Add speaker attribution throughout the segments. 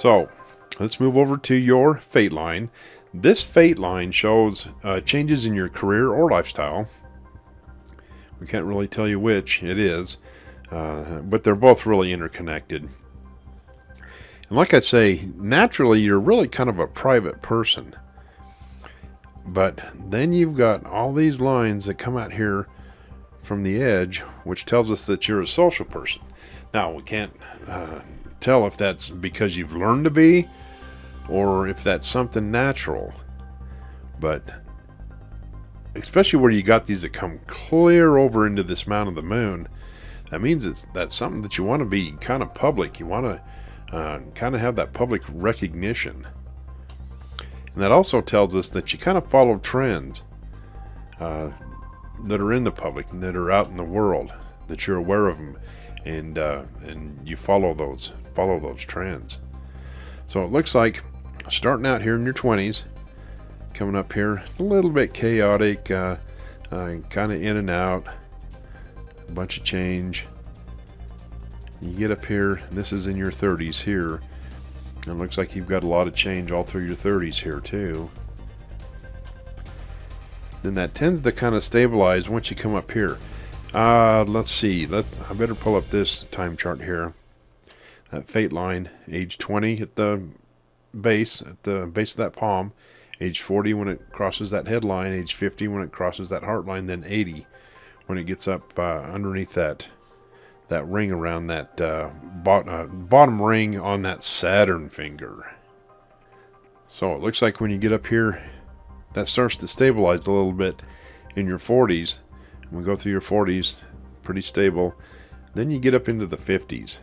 Speaker 1: So let's move over to your fate line. This fate line shows changes in your career or lifestyle. We can't really tell you which it is, but they're both really interconnected. And like I say, naturally you're really kind of a private person. But then you've got all these lines that come out here from the edge, which tells us that you're a social person. Now, we can't tell if that's because you've learned to be or if that's something natural. But especially where you got these that come clear over into this mound of the moon, that means that's something that you want to be kind of public. You want to kind of have that public recognition. And that also tells us that you kind of follow trends that are in the public and that are out in the world, that you're aware of them, and you follow those trends. So it looks like starting out here in your 20s, coming up here, it's a little bit chaotic, kind of in and out, a bunch of change. You get up here, and this is in your 30s here. It looks like you've got a lot of change all through your 30s here too. Then that tends to kind of stabilize once you come up here. Let's see. I better pull up this time chart here. That fate line, age 20 at the base of that palm, age 40 when it crosses that headline, age 50 when it crosses that heart line, then 80 when it gets up underneath that ring around that bottom ring on that Saturn finger. So it looks like when you get up here, that starts to stabilize a little bit in your 40s. And we go through your 40s, pretty stable. Then you get up into the 50s.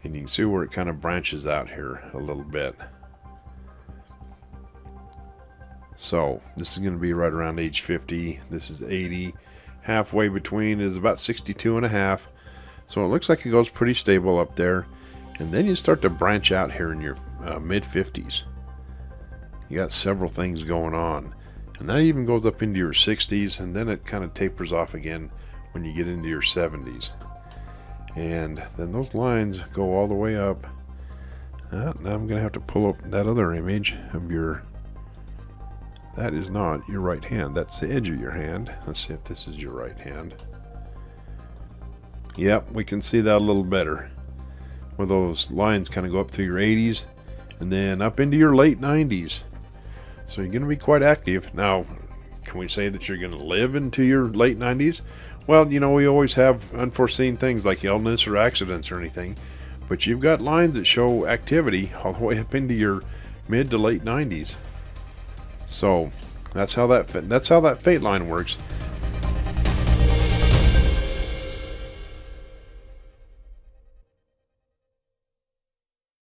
Speaker 1: And you can see where it kind of branches out here a little bit. So this is going to be right around age 50. This is 80. Halfway between is about 62 and a half. So it looks like it goes pretty stable up there. And then you start to branch out here in your mid 50s. You got several things going on. And that even goes up into your 60s, and then it kind of tapers off again when you get into your 70s. And then those lines go all the way up. Now I'm going to have to pull up that other image of your... That is not your right hand. That's the edge of your hand. Let's see if this is your right hand. Yep, we can see that a little better. Where those lines kind of go up through your 80s and then up into your late 90s. So you're going to be quite active. Now, can we say that you're going to live into your late 90s? Well, you know, we always have unforeseen things like illness or accidents or anything. But you've got lines that show activity all the way up into your mid to late 90s. So that's how that fate line works.